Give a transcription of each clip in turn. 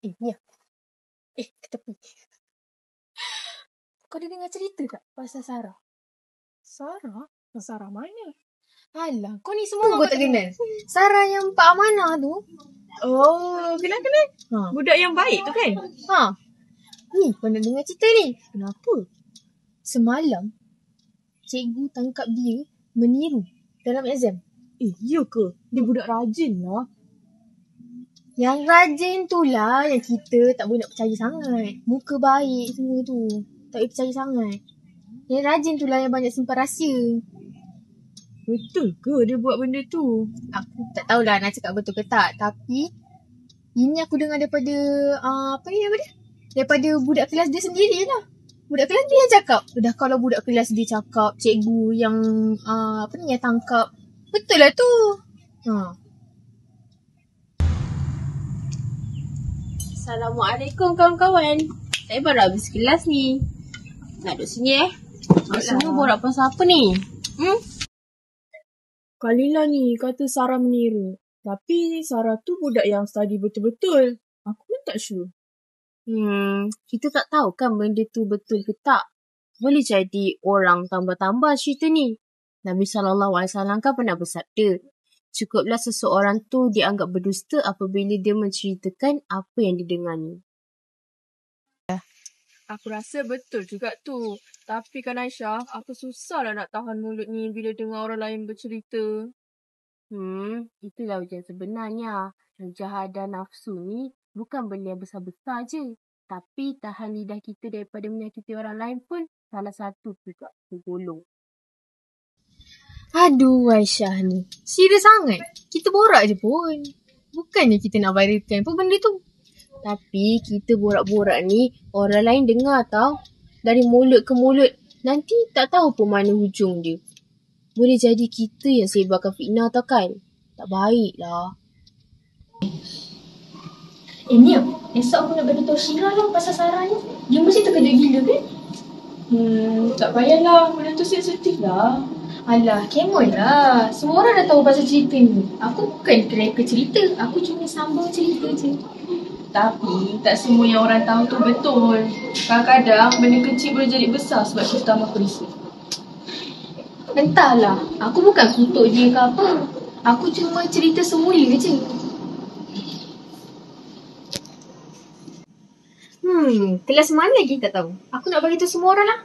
Ni lah. Ke tepi. Kau dah dengar cerita tak pasal Sarah? Sarah? Sarah mana? Alah, kau ni semua kau tak kenal. Sarah yang Pak Amanah tu. Oh, kenal. Budak yang baik tu kan? Ni, kau nak dengar cerita ni. Kenapa? Semalam, cikgu tangkap dia meniru dalam exam. Ya ke? Dia budak rajin lah. Yang rajin tu lah yang kita tak boleh nak percaya sangat. Muka baik semua tu. Tak boleh percaya sangat. Yang rajin tu lah yang banyak simpan rahsia. Betul ke dia buat benda tu? Aku tak tahulah nak cakap betul ke tak. Tapi ini aku dengar daripada daripada budak kelas dia sendiri lah. Budak kelas dia yang cakap. Dah kalau budak kelas dia cakap, cikgu yang yang tangkap. Betul lah tu. Assalamualaikum kawan-kawan. Saya baru habis kelas ni. Nak duduk sini Semua borak pasal apa ni? Kalilah ni kata Sarah meniru. Tapi Sarah tu budak yang study betul-betul. Aku pun tak sure. Kita tak tahu kan benda tu betul ke tak. Boleh jadi orang tambah-tambah cerita ni. Nabi SAW kan pernah bersabda, cukuplah seseorang tu dianggap berdusta apabila dia menceritakan apa yang didengarnya. Aku rasa betul juga tu. Tapi kan Aisyah, aku susah lah nak tahan mulut ni bila dengar orang lain bercerita. Itulah ujian sebenarnya. Mujahadah nafsu ni bukan benda yang besar-besar je. Tapi tahan lidah kita daripada menyakiti orang lain pun salah satu juga tergolong. Aduh Aisyah ni. Serius sangat. Kita borak je pun. Bukannya kita nak viralkan pun benda tu. Tapi kita borak-borak ni orang lain dengar tau. Dari mulut ke mulut. Nanti tak tahu pun mana hujung dia. Boleh jadi kita yang sebarkan fitnah tau kan. Tak baik lah. Ni esok aku nak beritahu Syirah lah pasal Sarah ni. Dia mesti terkejut gila kan? Tak payahlah. Benda tu sensitif lah. Alah, kemon lah. Semua orang dah tahu pasal cerita ni. Aku bukan kereka cerita. Aku cuma sambung cerita je. Tapi tak semua yang orang tahu tu betul. Kadang-kadang benda kecil boleh jadi besar sebab kita tambah perisa. Entahlah. Aku bukan kutuk dia ke apa. Aku cuma cerita semula je. Kelas mana lagi tak tahu. Aku nak bagi tahu semua orang lah.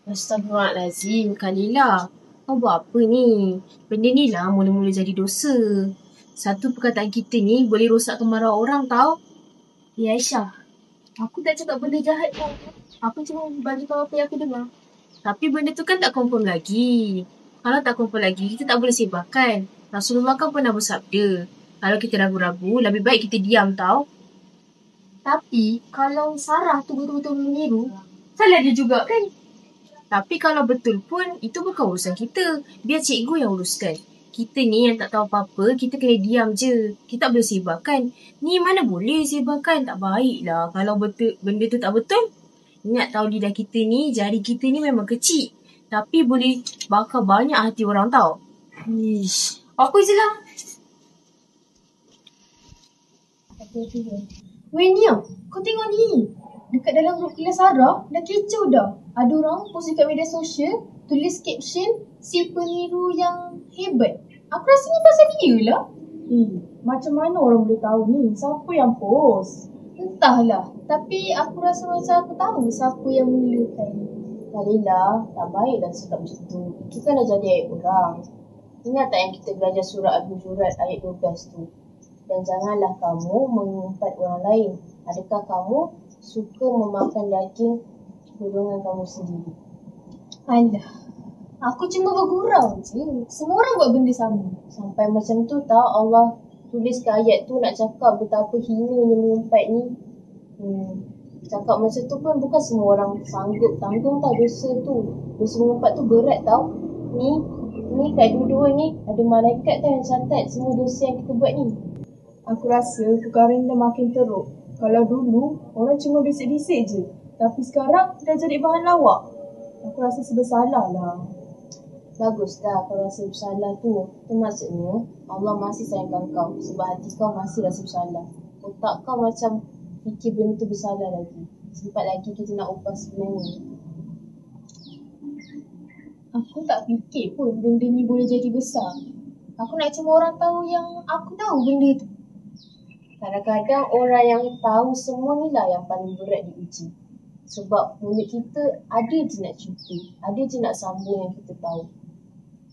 Astagfirullahalazim, Kalilah. Kau buat apa ni? Benda ni lah mula-mula jadi dosa. Satu perkataan kita ni boleh rosakkan marah orang tau. Ya Aisyah, aku tak cakap benda jahat tau. Aku cuma bagi tahu apa yang aku dengar. Tapi benda tu kan tak confirm lagi. Kalau tak confirm lagi, kita tak boleh sebarkan. Rasulullah kan pernah bersabda, kalau kita ragu-ragu, lebih baik kita diam tau. Tapi kalau Sarah tu betul-betul meniru, salah dia juga kan? Tapi kalau betul pun, itu bukan urusan kita. Biar cikgu yang uruskan. Kita ni yang tak tahu apa-apa, kita kena diam je. Kita tak boleh sebarkan. Ni mana boleh sebarkan? Tak baik lah. Kalau betul benda tu tak betul, ingat tahu lidah kita ni, jari kita ni memang kecil. Tapi boleh bakar banyak hati orang tau. Aku je lah. Weh Nia, kau tengok ni. Dekat dalam grup kelas Sarah, dah kecoh dah. Ada orang post dekat media sosial, tulis caption, si peniru yang hebat. Aku rasa ni pasal dia lah. Macam mana orang boleh tahu ni? Siapa yang post? Entahlah. Tapi aku rasa macam aku tahu siapa yang mulakan. Kalilah, tak baiklah cakap macam tu. Itu kan dah jadi ayat orang. Ingat tak yang kita belajar surah Al-Hujurat ayat 12 tu? Dan janganlah kamu mengumpat orang lain. Adakah kamu suka memakan daging golongan kamu sendiri? Alah, aku cuma bergurau je. Semua orang buat benda sama. Sampai macam tu tau Allah tulis ke ayat tu nak cakap betapa hinanya mengumpat ni. Cakap macam tu pun bukan semua orang sanggup tanggung tau dosa tu. Dosa mengumpat tu berat tau. Ni kat dua-dua ni ada malaikat tau yang catat semua dosa yang kita buat ni. Aku rasa perkara ni dah makin teruk. Kalau dulu, orang cuma bisik-bisik je. Tapi sekarang, dah jadi bahan lawak. Aku rasa bersalah lah. Bagus dah kau rasa bersalah tu. Itu maksudnya, Allah masih sayangkan kau. Sebab hati kau masih rasa bersalah. Otak kau macam fikir benda tu bersalah lagi. Sempat lagi kita nak ubah sebenarnya. Aku tak fikir pun benda ni boleh jadi besar. Aku nak cuma orang tahu yang aku tahu benda tu. Kadang-kadang orang yang tahu semua ni lah yang paling berat diuji. Sebab mulut kita ada je nak cerita, ada je nak sambung yang kita tahu.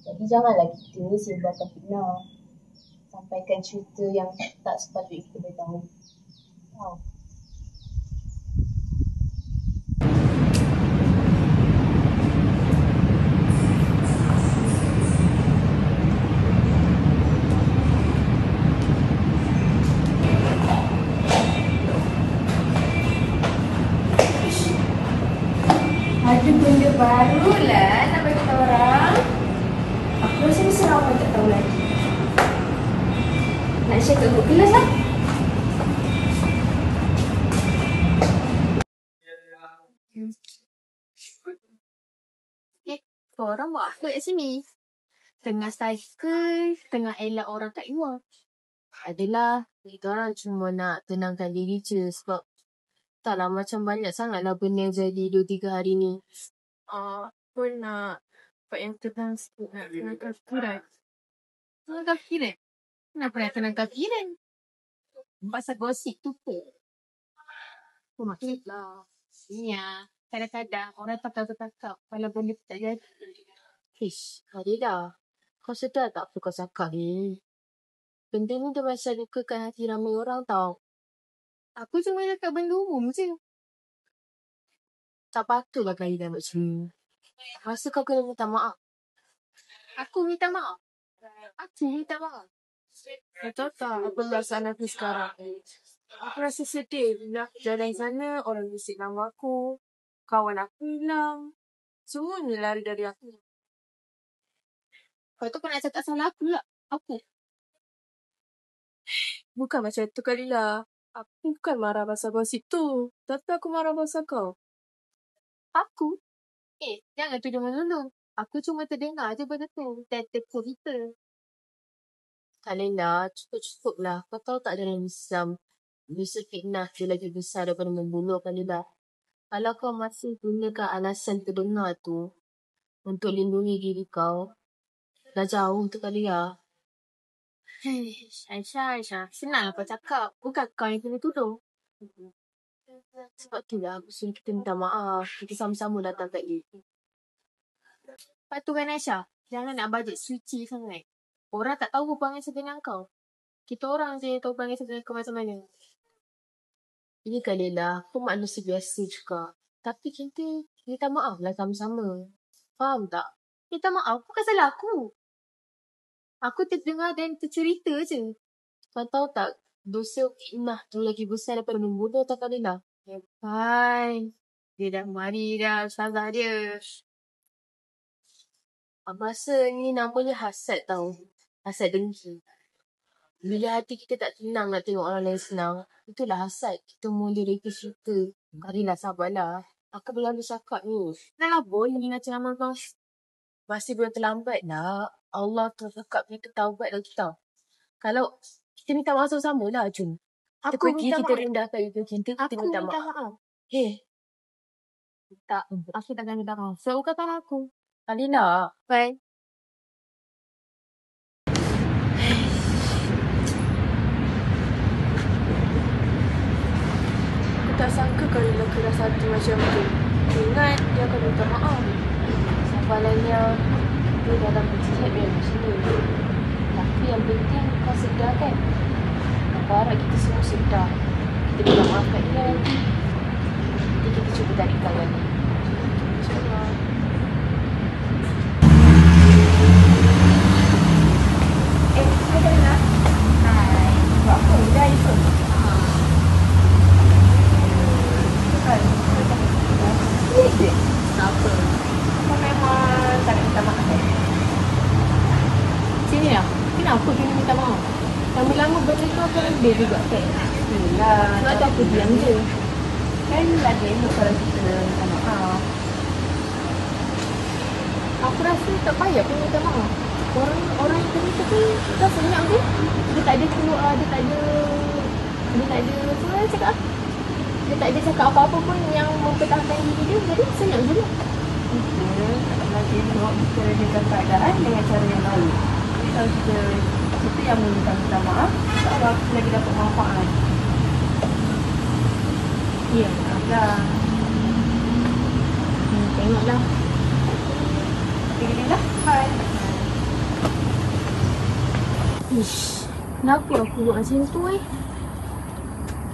Jadi janganlah kita ni sebarkan fitnah. Sampaikan cerita yang tak sepatutnya kita beritahu. Tahu. Ada benda baru lah nak bagi tahu orang. Aku rasa mesti ramai tak tahu lagi. Nak share kat grup kelas lah. Korang buat apa kat sini? Tengah cycle, tengah elak orang kat luar. Adalah, kita orang cuma nak tenangkan diri je sebab taklah macam banyak sangatlah benda yang jadi 2-3 hari ni. Pun nak buat yang tenang sikit, nak tenangkan fikiran. Tenangkan fikiran? Kenapa nak tenangkan fikiran? Pasal gosip tu pun. Oh, maksudlah. Iya, kadang-kadang orang takap-takap kalau benda tu tak jadi. Ish, Adilah. Kau sedar tak apa kau cakap ni? Benda ni dah macam lukakan hati ramai orang tau. Aku cuma cakap benda umum je. Tak patutlah kau hilang macam ni. Rasa kau kena minta maaf. Aku minta maaf. Aku minta maaf. Kau tahu tak apa perasaan aku sekarang? Aku rasa sedih bila aku jalan sana, orang bisik nama aku. Kawan aku hilang. Semuanya lari dari aku. Kau tu kau nak cakap salah aku lah. Aku. Bukan macam tu kali lah. Aku bukan marah pasal gosip tu. Tapi aku marah pasal kau. Aku? Jangan tuduh melulu. Aku cuma terdengar je benda tu. Dan tercerita. Kalina, cukup-cukup lah. Kau tahu tak dalam Islam, dosa fitnah dia lagi besar daripada membunuh Kalina. Kalau kau masih gunakan alasan terdengar tu untuk lindungi diri kau, dah jauh tu Kalina. Aisyah. Senang kau cakap. Bukan kau yang kena tuduh. Sebab tu lah aku suruh kita minta maaf. Kita sama-sama datang kat dia. Lepas tu kan Aisyah, jangan nak bajet suci sangat. Orang tak tahu perangai sebenar kau. Kita orang je tahu perangai sebenar kau macam mana. Ini Kalina, aku manusia biasa juga. Tapi kita minta maaf lah sama-sama. Faham tak? Minta maaf, bukan salah aku. Aku terdengar dan tercerita je. Kau tahu tak, dosa fitnah tu lagi besar daripada membunuh tak Kalina? Hai, dia dah mari dah ustazah dia. Aku rasa ni namanya hasad tau. Hasad dengki. Bila hati kita tak tenang nak tengok orang lain senang, itulah hasad. Kita mula reka cerita. Kalina sabarlah. Aku belum ada cakap ni. Dah lah boleh nak ceramah kau. Masih belum terlambat nak. Allah tu cakap kita taubat lagi tau. Kalau kita minta maaf sama-sama lah Jun. Kita Aku pergi, minta kita maaf. rendahkan itu cinta, kita Aku minta minta maaf. maaf. Tak. Aku takkan minta maaf. So, kata aku. Kalina. Bye. Aku tak sangka Kalina keras hati macam tu. Ingat dia akan minta maaf. Sabarnya dia dalam berjihad dia macam ni. Tapi yang penting kau sedar kan? Aku harap kita semua sedar. Kita minta maaf kat dia nanti. Nanti kita cuba tarik tangan dia. InsyaAllah. Hai Kalina. Hai. Buat apa? Dah itu. Kenapa? Kau memang tak nak minta maaf kan? Sini lah. Kenapa kena minta maaf? Lama-lama benda tu akan lebih juga kan? Yelah. Sebab tu aku diam je. Kan lagi elok kalau kita minta maaf. Aku rasa tak payah pun minta maaf. Orang yang terluka tu dah senyap tu. Dia tak ada keluar, dia tak ada Dia tak ada macam mana cakap. Dia tak ada cakap apa-apa pun yang mempertahankan diri dia. Jadi senang je lah. Kita nak tengok kita redakan keadaan dengan cara yang lain. Jadi kalau kita yang minta maaf, insyaAllah kita lagi dapat manfaat. Ya. Dah. Tengoklah. Tapi gini lah. Hai. Ish, kenapa aku buat macam tu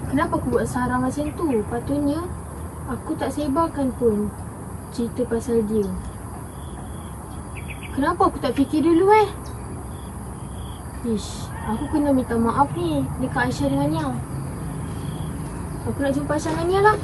Kenapa aku buat Sarah macam tu? Patutnya aku tak sebarkan pun cerita pasal dia. Kenapa aku tak fikir dulu Ish, aku kena minta maaf ni dekat Aisyah dengan Nia. Aku nak jumpa Aisyah dengan Nia lah.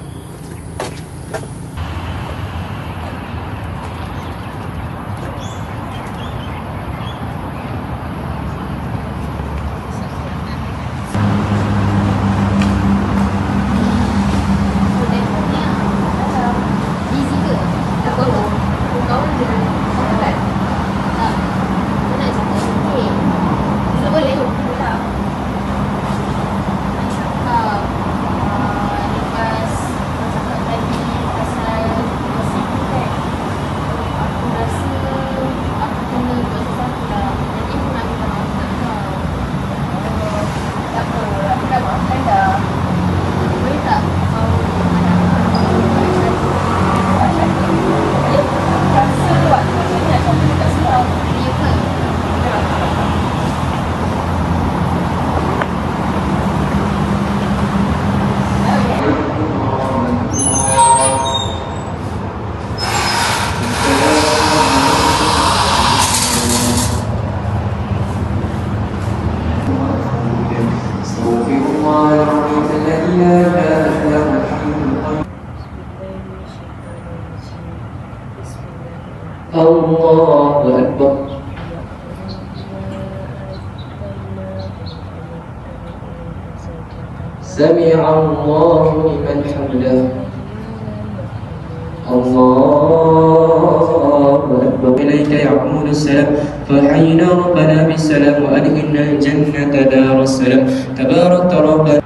Allahu Akbar. Sami'a Allahu liman hamidah. Allahu Akbar. Ilaika ya'udu salam. Fahayyina rabbana bisalam wa adkhilna al-jannata daras salam. Tabarakta rabbana.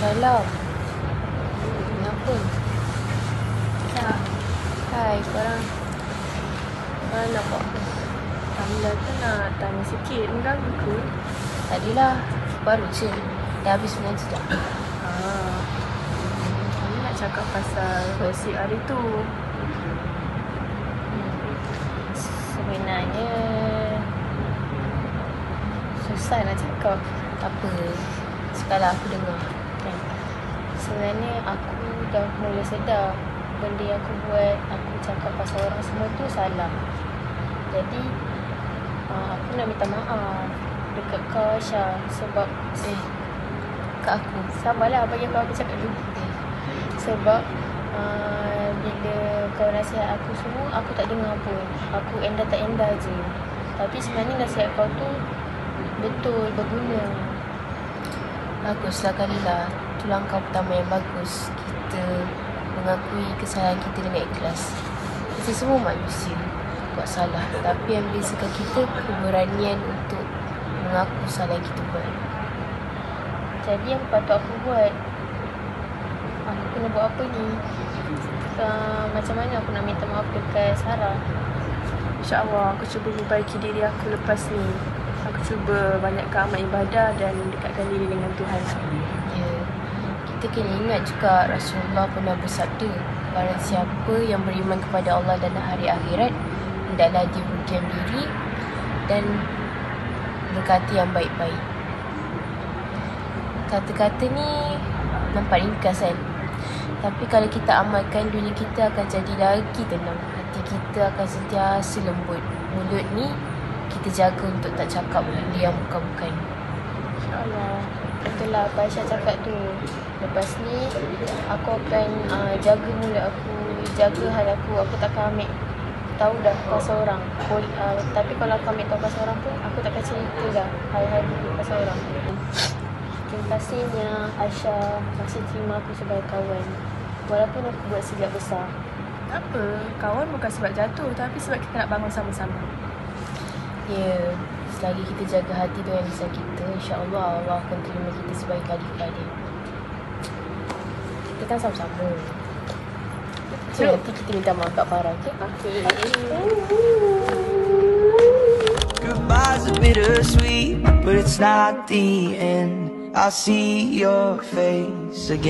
Waalaikumsalam. Kenapa? Hai, korang nak buat apa? Alhamdulillah tu nak tanya sikit. Mengganggu ke? Tadilah, baru je. Dah habis mengaji dah. Kami nak cakap pasal gosip hari tu. Sebenarnya susah nak cakap. Apa, sekarang aku dengar kan. Sebenarnya aku dah mula sedar benda yang aku buat, aku cakap pasal orang semua tu salah. Jadi aku nak minta maaf dekat kau Aisyah. Sebab kat aku, sabarlah bagi aku cakap dulu. Sebab bila kau nasihat aku semua, aku tak dengar pun. Aku endah tak endah je. Tapi sebenarnya nasihat kau tu betul, berguna. Baguslah Kalilah. Itu langkah pertama yang bagus. Kita mengakui kesalahan kita dengan ikhlas. Kita semua manusia buat salah. Tapi yang bezakan kita keberanian untuk mengaku salah yang kita buat. Jadi yang patut aku buat, aku kena buat apa ni? Macam mana aku nak minta maaf dekat Sarah? InsyaAllah aku cuba perbaiki diri aku lepas ni. Aku cuba banyakkan amal ibadah dan dekatkan diri dengan Tuhan. Ya, kita kena ingat juga Rasulullah pernah bersabda, barang siapa yang beriman kepada Allah dan hari akhirat, hendaklah dia berdiam diri dan berkata yang baik-baik. Kata-kata ni nampak ringkas kan? Tapi kalau kita amalkan, dunia kita akan jadi lagi tenang. Hati kita akan sentiasa lembut. Mulut ni kita jaga untuk tak cakap benda yang bukan-bukan. InsyaAllah. Betul lah apa Aisyah cakap tu. Lepas ni aku akan jaga mulut aku, jaga hal aku. Aku takkan ambil tahu dah pasal orang. Tapi kalau aku ambil tahu pasal orang pun, aku takkan cerita dah hal-hal pasal orang. Terima kasihnya Aisyah masih terima aku sebagai kawan. Walaupun aku buat silap besar. Tak apa, kawan bukan sebab jatuh, tapi sebab kita nak bangun sama-sama. Ya, selagi kita jaga hati dengan lisan kita, insya-Allah Allah akan terima kita sebagai khalifah dia. Kita kan sama-sama. So, nanti kita minta maaf kat Farah, okey? Goodbye's a bittersweet, but it's not the end. I'll see your face again.